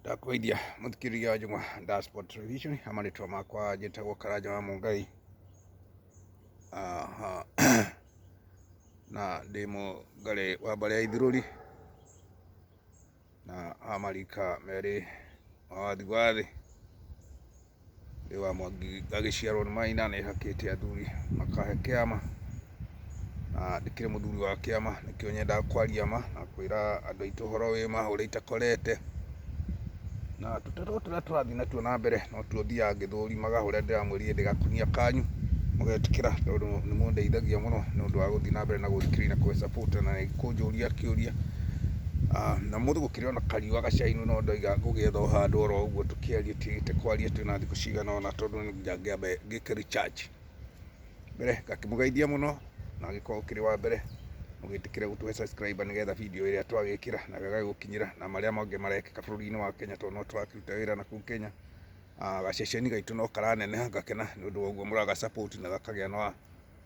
Ndakwĩdia mũthikĩrĩria wa Jung'wa Diaspora Television, amarĩtwa makwa njĩtagwo Karanja wa Mũngai, na ndĩ Mũngarĩ wa mbarĩ ya Ithirũri, na amarika merĩ wathigwathi. Ndĩ wa Mwangi agĩciarwo nĩ Maina, nĩ hakĩte athuri makahe kĩama, na ndĩkĩrĩ mũthuri wa kĩama, nĩkĩo nyendaga kwaria ma na kwĩra andũ aitũ ũhoro wĩ ma ũrĩa itakorete, na tũtarũ tũrĩa tũrathiĩ natuo na mbere no tuo thiaga ngĩthũrimaga ũrĩa ndĩramwĩrire ndĩgakunia kanyu mũgetĩkĩra, tondũ nĩ mũndeithagia mũno nĩ ũndũ wa gũthiĩ na mbere na gũthikĩrĩria na gũsupport na kũnjũria kĩũria. Na mũthĩ gũkĩrĩ ona kariũa gacainu, no ndoiga gũgĩetha o handũ oro ũguo tũkĩaria tigĩte kwaria twĩna thikũ cigana ũna, tondũ nĩ nginya ngĩambe ngĩke recharge mbere. Ngakĩmũgeithia mũno na agĩkorwo ũkĩrĩ wa mbere mũgĩtĩkĩre gũtũhe subscribe nĩgetha video ĩrĩa twagĩkĩra na gagagũkinyĩra, na marĩa mangĩ marekĩka bũrũri-inĩ wa Kenya, tondũ no tũrakĩruta wĩra na kũu Kenya. Gaceceni gaitũ no karaneneha ngakena nĩ ũndũ wa ũguo mũraga support na gakagĩa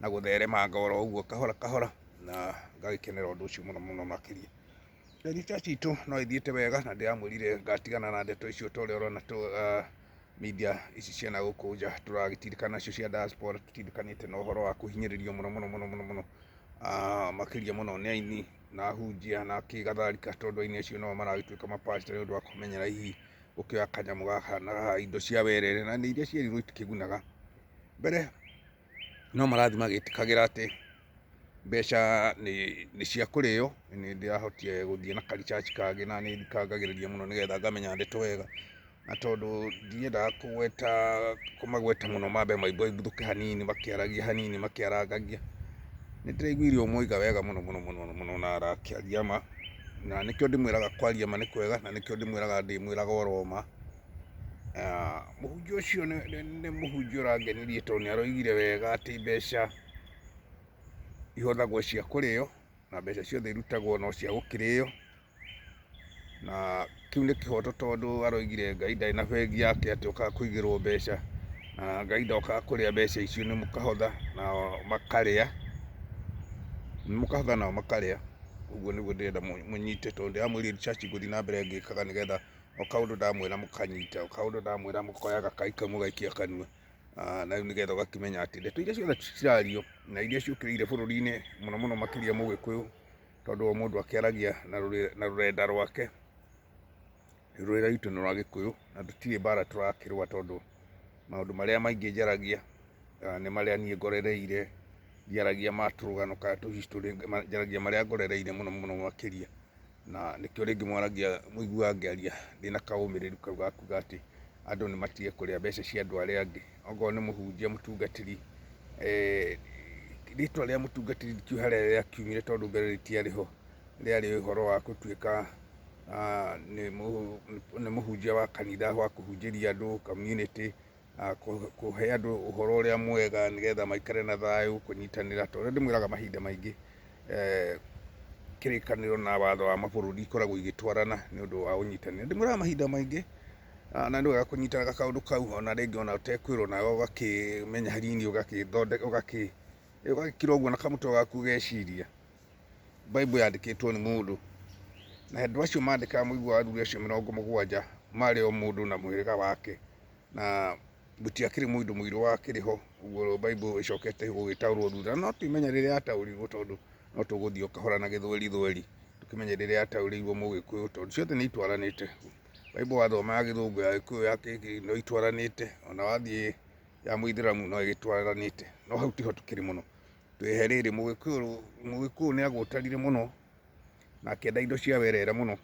na gũtheremanga oro ũguo kahora kahora, na ngagĩkenera ũndũ ũcio mũno mũno makĩria. Recharge itũ no ĩthiĩte wega, na ndĩramwĩrire ngatigana na ndeto icio ta ũrĩa ũrona media ici cia na gũkũ nja tũragĩtindĩkana nacio cia diaspora, tũtindĩkanĩte na ũhoro wa kũhinyĩrĩrio mũno makĩria mũno nĩ aini na hunjia na kĩgatharika, tondũ aini acio no maragĩtuĩka mapastor nĩ ũndũ wa kũmenyera hihi gũkĩoya kanyamũ gaka na indo cia werere, na nĩ iria cierirwo itikĩgunaga. Mbere no marathi magĩtĩkagĩra atĩ mbeca nĩ cia kũrĩo. Nĩ ndĩrahotire gũthiĩ na ka-recharge kangĩ na nĩ thikangagĩrĩria mũno nĩgetha ngamenya ndeto wega, na tondũ ndiendaga kũmagweta mũno mambe maigũthũke hanini makĩaragia hanini makĩarangagia. Nĩ ndĩraiguire ũmũiga wega mũno na arakĩaria ma, na nĩkĩo ndĩmwĩraga kwaria ma nĩ kwega, na nĩkĩo ndĩmwĩraga oro ma. Mũhunjia ũcio nĩ mũhunjia ũrangenirie, tondũ nĩ aroigire wega atĩ mbeca ihũthagwo cia kũrĩo na mbeca ciothe irutagwo no cia gũkĩrĩo, na kĩu nĩ kĩhoto, tondũ aroigire Ngai ndarĩ na bengi yake atĩ ũkaga kũigĩrwo mbeca, na Ngai ndokaga kũrĩa mbeca icio, nĩ mũkahotha nao makarĩa, ũguo nĩguo ndĩrenda mũnyite, tondũ ndĩramwĩrire recharge ngũthiĩ na mbere ngĩkaga nĩgetha o kaũndũ ndamwĩra mũkanyita, o kaũndũ ndamwĩra mũkoya gakaĩ kau mũgaikia kanua, na rĩu nĩgetha ũgakĩmenya atĩ ndeto iria ciothe cirario na iria ciũkĩrĩire bũrũri-inĩ mũno makĩria Mũgĩkũyũ, tondũ o mũndũ akĩaragia na rũrenda rwake. Rũrĩra rwitũ nĩ rwa Gĩkũyũ na tũtirĩ mbara tũrakĩrũa, tondũ maũndũ marĩa maingĩ njaragia nĩ marĩa niĩ ngorereire, ndiaragia ma tũrũgano kana tũ-history, njaragia marĩa ngorereire mũno makĩria, na nĩkĩo rĩngĩ mwaragia mũiguaga ngĩaria ndĩna kaũmĩrĩru kau ga kuuga atĩ andũ nĩ matige kũrĩa mbeca cia andũ arĩa angĩ. Okorwo nĩ mũhunjia mũtungatĩri, rĩtwa rĩa mũtungatĩri ndikiũĩ harĩa rĩakiumire, tondũ mbere rĩtiarĩ ho, rĩarĩ ũhoro wa gũtuĩka nĩ mũhunjia wa kanitha wa kũhunjĩria andũ community, kũhe andũ ũhoro ũrĩa mwega nĩgetha maikare na thayũ, kũnyitanĩra, tondũ ndĩmwĩraga mahinda maingĩ kĩrĩkanĩro na watho wa mabũrũri ikoragwo igĩtwarana nĩ ũndũ wa ũnyitanĩri. Ndĩmwĩraga mahinda maingĩ na nĩ wega kũnyitana kaũndũ kau, ona rĩngĩ ona ũtekwĩrwo nawe ũgakĩmenya hanini, ũgagĩkira ũguo na kamũtwe gaku ũgeciria. Bible yandĩkĩtwo nĩ mũndũ, na andũ acio mandĩkaga mũigua athuri acio 70 marĩ o mũndũ na mũhĩrĩga wake, na gũtiakĩrĩ mũndũ mũirũ wakĩrĩ ho, ũguo Bible ĩcokete gũgĩtaũrwo thutha. No tũimenye rĩrĩa yataũrirwo, tondũ no tũgũthiĩ o kahora na gĩthweri, tũkĩmenye rĩrĩa yataũrĩirwo Mũgĩkũyũ, tondũ ciothe nĩ itwaranĩte. Bible wathoma ya Gĩthũngũ, ya Gĩkũyũ, ya Kĩgĩkũyũ no itwaranĩte, ona wathiĩ ya Mũithĩramu no ĩgĩtwaranĩte, no hau tiho tũkĩrĩ mũno. Twĩhe rĩrĩ, Mũgĩkũyũ nĩ agũtarire mũno na akĩenda indo cia werere mũno,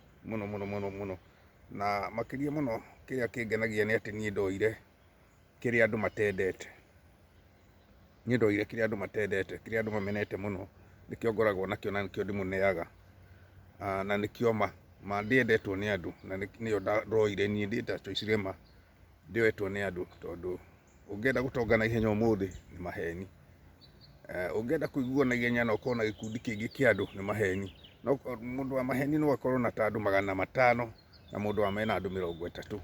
na makĩria mũno kĩrĩa kĩngenagia nĩ atĩ niĩ ndoire kĩrĩa andũ matendete. Kĩrĩa andũ mamenete mũno, nĩkĩo ngoragwo nakĩo na nĩkĩo ndĩmũneaga, na nĩkĩo ma ndĩendetwo nĩ andũ, na nĩyo ndoire niĩ ndĩta Joyce ma ndĩoetwo nĩ andũ, tondũ ũngĩenda gũtonga na ihenya ũmũthĩ nĩ maheni, ũngĩenda kũigua na ihenya na ũkorwo na gĩkundi kĩingĩ kĩa andũ nĩ maheni. Mũndũ wa maheni no akorwo na ta andũ 500 na mũndũ wa mena andũ 30,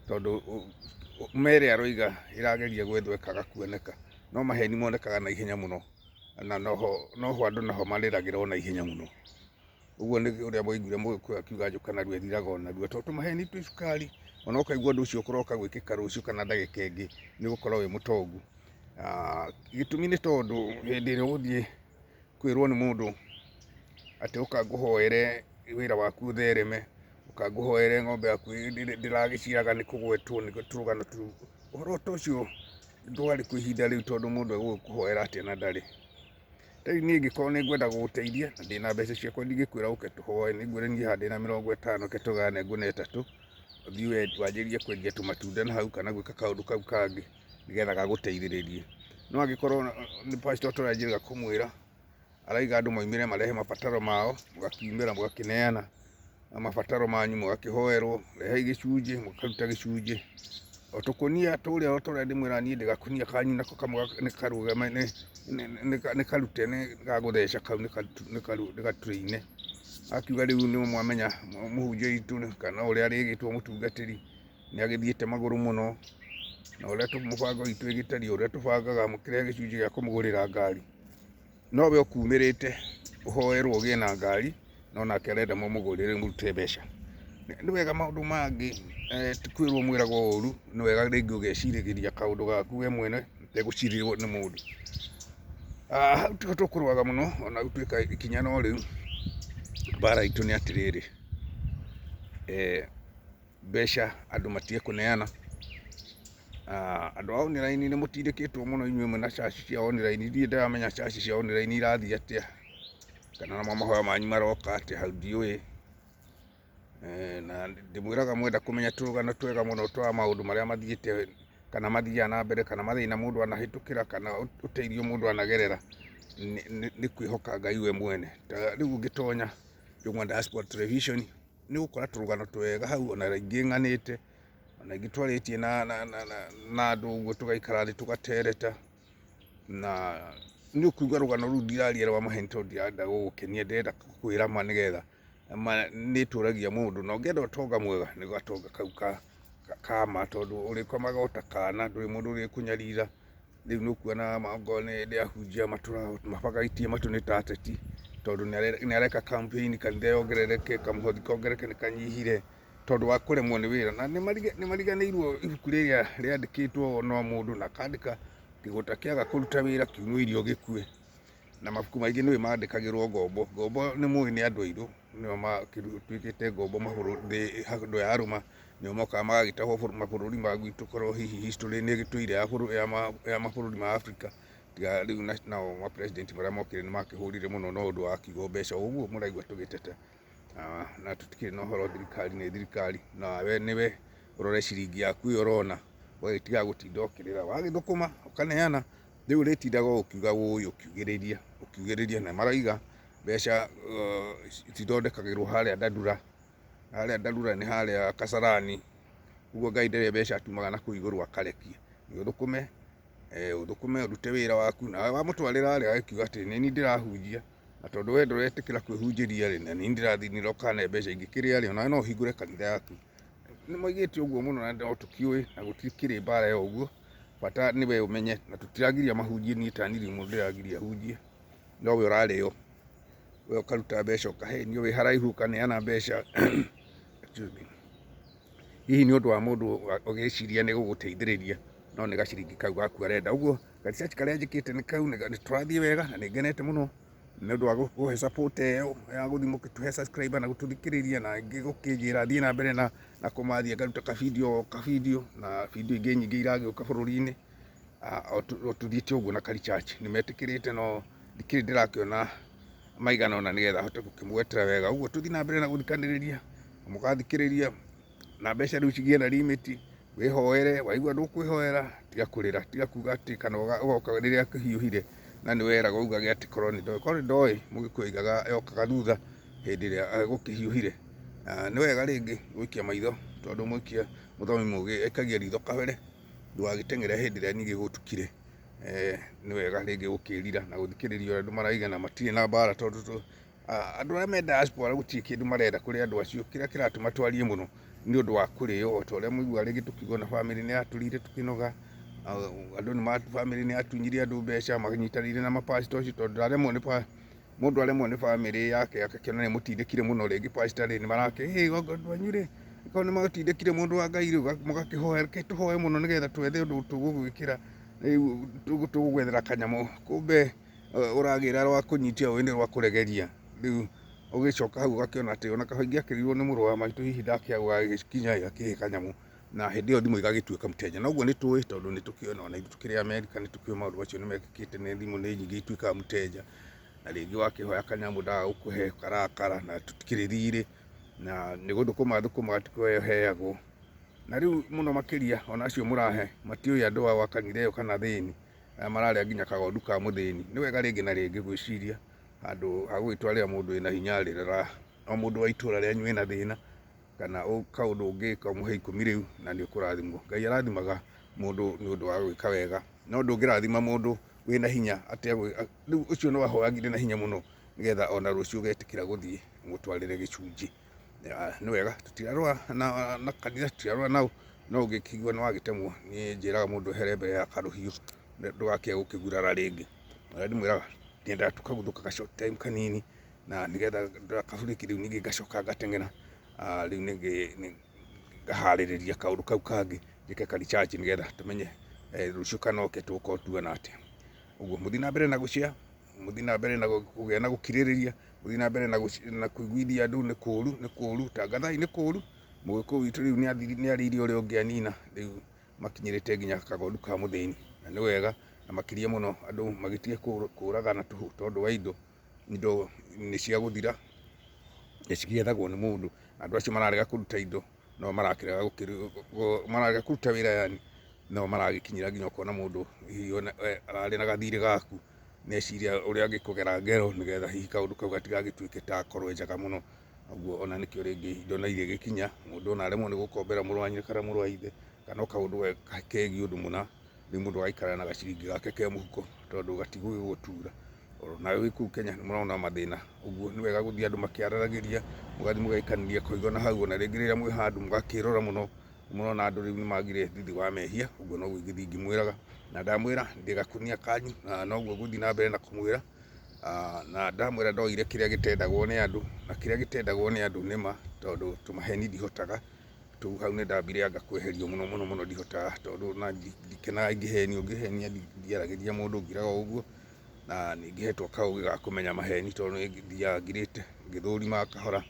tondũ mere aroiga ĩrageria gwethwo ĩkaga kuoneka, no maheni monekaga na ihenya mũno, na noho andũ naho marĩragĩrwo na ihenya mũno. Uguo nĩ ũrĩa mwaiguire Mũgĩkũyũ akiuga njoka narua ĩthiraga o narua, tondũ tũmaheni twĩ cukari, ona ũkaigua ũndũ ũcio ũkoroka gwĩkĩka rũciũ kana ndagĩka ĩngĩ nĩ ũgũkorwo wĩ mũtongu. Gĩtũmi nĩ tondũ hĩndĩ ĩrĩa ũgũthiĩ kwĩrwo nĩ mũndũ atĩ ũka ngũhoere wĩra waku ũthereme, ũka ngũhoere ng'ombe yaku ndĩragĩciaraga nĩ kũgwetwo nĩ tũrũgano tũu, ũhoro ta ũcio ndwarĩ kwa ihinda rĩu, tondũ mũndũ egũgũkũhoera atĩa na ndarĩ. Rĩu niĩ ingĩkorwo nĩ ngwenda gũgũteithia na ndĩna mbeca ciakwa ndingĩkwĩra ũke tũhoe, nĩ ngwĩre niĩ haha ndĩna 50 ke tũgayane ngũne 3, ũthiĩ wanjĩrĩrie kwendia tũmatunda na hau kana gwĩka kaũndũ kau kangĩ nĩgetha gagũteithĩrĩrie. No angĩkorwo nĩ pastor tũranjĩrĩga kũmwĩra araiga andũ moimĩre marehe mabataro mao, mũgakiumĩra mũgakĩneana mabataro manyu, mũgakĩhoerwo, rehei gĩcunjĩ, mũkaruta gĩcunjĩ. O tũkũnia tũrĩa o tũrĩa ndĩmwĩra niĩ ndĩ gakũnia kanyu nako kamwe nĩ karũgame nĩ karute nĩ gagũtheca kau nĩ gatũrĩ-inĩ. Akiuga rĩu nĩ mwamenya mũhunjia witũ kana ũrĩa arĩgĩtwo mũtungatĩri nĩ agĩthiĩte magũrũ mũno, na ũrĩa mũbango witũ ĩgĩtariĩ ũrĩa tũbangaga mũkĩrehe gĩcunjĩ gĩa kũmũgũrĩra ngari. Nowe ũkumĩrĩte ũhoerwo ũgĩe na ngari, no nake arenda mũmũgũrĩre mũrute mbeca. Nĩ wega maũndũ mangĩ ti kwĩrwo mwĩragwo ũru, nĩ wega rĩngĩ ũgecirĩrĩria kaũndũ gaku we mwene ũtegũcirĩrwo nĩ mũndũ. Hau tiho tũkũrũaga mũno, ona gũtuĩka ikinya no rĩu. Mbara itũ nĩ atĩrĩrĩ, mbeca andũ matige kũneana. Andũ a online nĩ mũtindĩkĩtwo mũno inyuĩ mwĩna caci cia online, ndirĩ ndamenya caci cia online irathiĩ atĩa kana mahoya manyu maroka atĩa, hau ndiũĩ. Na ndĩmwĩraga mwenda kũmenya tũrũgano twega mũno twa maũndũ marĩa mathiĩte kana mathiaga na mbere, kana mathĩna mũndũ anahĩtũkĩra kana ũteithio mũndũ anagerera, nĩ kwĩhoka Ngai we mwene. Ta rĩu ũngĩtonya Jomwa Diaspora Television nĩ ũgũkora tũrũgano twega hau, ona rĩngĩ ng'anĩte, ona ingĩ twarĩtie na andũ ũguo tũgaikara thĩ tũgatereta, na nĩ ũkũigua rũgano rũu ndiraria rwa maheni tondũ ndirenda gũgũkenia, ndĩrenda kwĩra ma nĩgetha nĩ tũragia mũndũ, na ũngĩenda ũtonga mwega nĩ gatonga kau kama, tondũ ũrĩkomaga o ta kana, ndũrĩ mũndũ ũrĩkũnyarira. Rĩu nĩ ũkuona mangoro nĩ ahunjia mabagaitie matũ nĩ ta ateti, tondũ nĩ areka campaign kanitha yongerereke, kamũhothi kongerereke nĩ kanyihire tondũ wa kũremwo nĩ wĩra. Na nĩ mariganĩirwo ibuku rĩrĩa rĩandĩkĩtwo no mũndũ na akandĩka kĩgũta kĩaga kũruta wĩra kiumwo irio gĩkue. Na mabuku maingĩ nĩwe mandĩkagĩrwo ngombo. Ngombo nĩ mũĩ nĩ andũ airũ nĩo matuĩkĩte ngombo andũ ya arũma, nĩo mokaga magagĩtahwo mabũrũri ma gwitũ, korwo hihi history nĩ ĩgĩtũire ya mabũrũri ma Africa. Tiga rĩu nao ma president marĩa mokire nĩ makĩhũrire mũno no ũndũ wa kiugo mbeca, ũguo mũraigua tũgĩteta. Na tũtikĩrĩ na ũhoro thirikari nĩ thirikari, na we nĩwe ũrore ciringi yaku ĩyo ũrona, ũgagĩtiga gũtinda ũkĩrĩra, wagĩthũkũma ũkaneana. Rĩu ũrĩtindaga ũkiuga wũi ũkiugĩrĩria, na maraiga mbeca cithondekagĩrwo harĩa Dandura. Harĩa Dandura nĩ harĩa Kasarani, ũguo Ngai ndarĩ mbeca atumaga na kũu igũrũ akarekia. Nĩ ũthũkũme ũrute wĩra waku, na wamũtwarĩra harĩa agĩkiuga atĩ nĩ niĩ ndĩrahunjia, na tondũ we ndũretĩkĩra kwĩhunjĩria rĩ, na niĩ ndĩrathinĩra ũkane mbeca ingĩkĩrĩa rĩ, onawe no ũhingũre kanitha yaku. Nĩ moigĩte ũguo mũno na no tũkĩũĩ, na gũtikĩrĩ mbara ya ũguo, bata nĩwe ũmenye, na tũtiragiria mahunjie, niĩ ta niri mũndũ ndĩragiria ahunjie, no we ũrarĩo, we ũkaruta mbeca ũkahenio wĩ haraihu ũkaneana mbeca. Hihi nĩ ũndũ wa mũndũ ũgĩciria nĩ gũgũteithĩrĩria, no nĩ gaciringi kau gaku arenda. Ũguo research karĩa njĩkĩte nĩ kau, nĩ tũrathiĩ wega na nĩ ngenete mũno nĩ ũndũ wa gũkũhe support ĩyo ya gũthiĩ mũgĩtũhe subscriber na gũtũthikĩrĩria, na ingĩ gũkĩnjĩra thiĩ na mbere na kũmathia ngaruta kabidio na bidio ingĩ nyingĩ iragĩũka bũrũri-inĩ. O tũthiĩte ũguo na Karichachi nĩ metĩkĩrĩte, no ndikĩrĩ ndĩrakĩona maigana ona nĩgetha hote gũkĩmwetera wega. Ũguo tũthiĩ na mbere na gũthikanĩrĩria, mũgathikĩrĩria, na mbeca rĩu cigĩe na limit. Wĩhoere, waigua ndũkwĩhoera tiga kũrĩra, tiga kuga atĩ kana ũgoka rĩrĩa kĩhiũhire na nĩ weraga ugage atĩ korwo nĩ ndoĩ. Mũgĩkũyũ aigaga yokaga thutha hĩndĩ ĩrĩa gũkĩhiũhire. Nĩ wega rĩngĩ gũikia maitho, tondũ mũthomi mũgĩ ekagia ritho kabere, ndũgagĩteng'ere hĩndĩ ĩrĩa ningĩ gũtukire. Nĩ wega rĩngĩ gũkĩrira na gũthikĩrĩria ũrĩa andũ maraiga, na matirĩ na mbara, tondũ andũ arĩa me diaspora gũtirĩ kĩndũ marenda kũrĩ andũ acio. Kĩrĩa kĩratũma twarie mũno nĩ ũndũ wa kũrĩo, o ta ũrĩa mũiguaga rĩngĩ tũkiuga na bamĩrĩ nĩ yatũrire tũkĩnoga, andũ bamĩrĩ nĩ yatunyire andũ mbeca manyitanĩire na mapastor ũcio, tondũ ndaremwo mundu aremwo ni family yake akakiona ni mutindikire muno ringi pastor ni marake hey ndwanyu ri ko ni magutindikire mundu wa Ngai ri mugakihoya ke tuhoye muno nigetha twethe undu tugugwikira tugugwethera kanyamu kumbe uragira rwa kunyitia wini rwa kuregeria riu ugicoka hau ugakiona ati ona kahoingi akirirwo ni muru wa maitu hihi ndakiagwa gikinya akihe kanyamu na hindi yo thimu igagituika muteja na uguo ni tuwi tondu ni tukiona ona ithu tukiri America ni tukiona maundu macio ni mekikite ni thimu ni nyingi ituika muteja na ringi wakihoya kanyamu ndaga gukuhe karakara na tutikiri thiri na ni guthukuma atikoheagwo na riu muno makiria ona acio murahe matiui andu a kanitha iyo kana thini mararia nginya kagondu ka muthini ni wega ringi na ringi gwiciria andu agwitwarira mundu ina hinya rirera o mundu wa itura ria nywe na thina kana kaundu ungi kamuhe ikumi riu na ni ukurathimwo. Ngai arathimaga mundu ni undu wa gwika wega no ndungirathima mundu wina hinya ati riu ucio no ahoyagire na hinya muno nigetha ona rucio getikira guthii mutwarire gicunji. Ni wega tutirarwa na kanitha tutirarwa nao no ungikigwa ni wagitemwo ni njiraga mundu ehere mbere ya karuhiu ndugakie gukigurara ringi. Ndimwiraga ndienda tukaguthuka ka short time kanini na nigetha ndakabuliki riu ningi ngacoka ngateng'era riu ningi ngahaririria kaundu kau kangi njike ka recharge nigetha tumenye rucio kanoke tukotuana atia. Uguo muthi na mbere na gucia muthi na mbere na kugia na gukiririria muthi na mbere na kuiguithia andu ni kuru Tangathai ni kuru mugiku witu riu ni ariri uria ungianina riu makinyirite nginya kagondu ka muthini na ni wega na makiria muno andu magitie kuragana tuhu tondu wa indo ni cia guthira icigethagwo ni mundu andu acio mararega kuruta indo no mararega kuruta wira yani no maragikinyira nginya ukona mundu hihi arari na gathiri gaku neciria uria angikugera ngero nigetha hihi kaundu kau gatigagituike ta korwe njaga muno. Uguo ona nikio ringi indo na iria gikinya mundu ona aremwo ni gukombera muru wa nyina kana muru wa ithe kana kaundu kegi undu muna ni mundu aikara na gaciringi gake ke muhuko tondu gatigwi gutura na wi ku Kenya ni murona mathina. Uguo ni wega guthii andu makiararagiria mugathi mugaikaniria koigona hau ona ringi riria mwi handu mugakirora muno murona andu riu ni magire thithi wa mehia. Uguo no gwithi ngimwiraga na ndamwira ndigakunia kanyu no guo guthii na mbere na kumwira na ndamwira ndoire kiria gitendagwo ni andu na kiria gitendagwo ni andu nima tondu tumaheni ndihotaga tu hau ni ndambire anga kweherio muno ndihotaga tondu na ndikenaga ingiheni ungihenia ndiaragiria mundu ngiraga uguo na ningihetwo kaugi ga kumenya maheni tondu ndia ngirite ngithurima kahora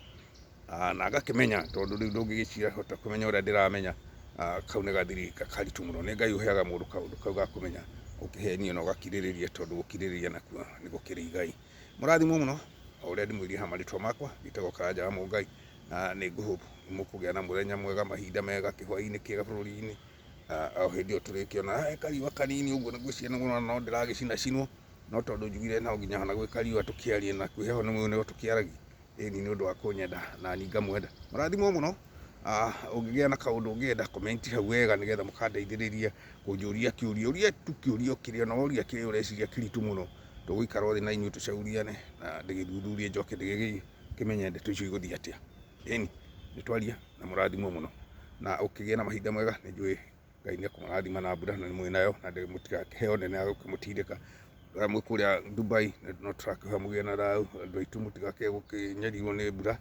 na ngakimenya tondu riu ndungigicira hota kumenya uria ndiramenya kau ni gathiri kakaritu muno. Ni Ngai uheaga mundu kaundu kau ga kumenya ukihenio na ugakiririria tondu gukiririria nakuo ni gukiri Ngai. Murathimwo muno uria ndimwirie hamaritwa makwa gitagwo Karanja wa Mungai na ni nguhope mukugia na muthenya mwega mahinda mega kihwaini kiega bururi-ini o hindi o turikiona kariwa kanini uguo nigucia no ndiragicina cinwo no tondu njugire no nginya hana gwikariwa tukiarie na kwiheho ni mwene tukiaragia ni undu wa kunyenda na ninga mwenda. Murathimwo muno ungigia na kaundu ungienda comment hau wega nigetha mukandeithiriria kunjuria kiuria uria tukiuria kiria no uria kiria ureciria kiritu muno tugikara thi na inyu tucauriane na ndigithuthurie njoke ndigikimenya ndeto icio iguthii atia. Ni twaria na murathimwo muno na ukigia na mahinda mwega ni njui Ngai ni akumurathima na mbura na ni mwinayo na ndimutigakiheo nene agukimutindika ramwe kuria Dubai no turakihoya mugie na thau andu aitu mutigake gukinyarirwo ni mbura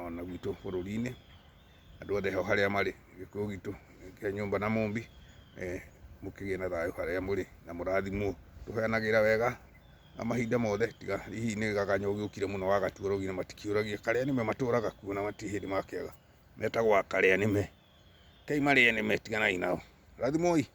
ona gwitu bururi-ini andu othe haria mari gikuyu gitu kia nyumba na mumbi mukigie na thayu haria muri na murathimwo. Tuheanagira wega amahinda mothe tiga hihi ni gaganyo ugiukire muno wagatuorogi na matikiuragia karia nime maturaga kuo na matihindi makiaga metagwo karia nime kei maria nime tiganai nao. Rathimwoi.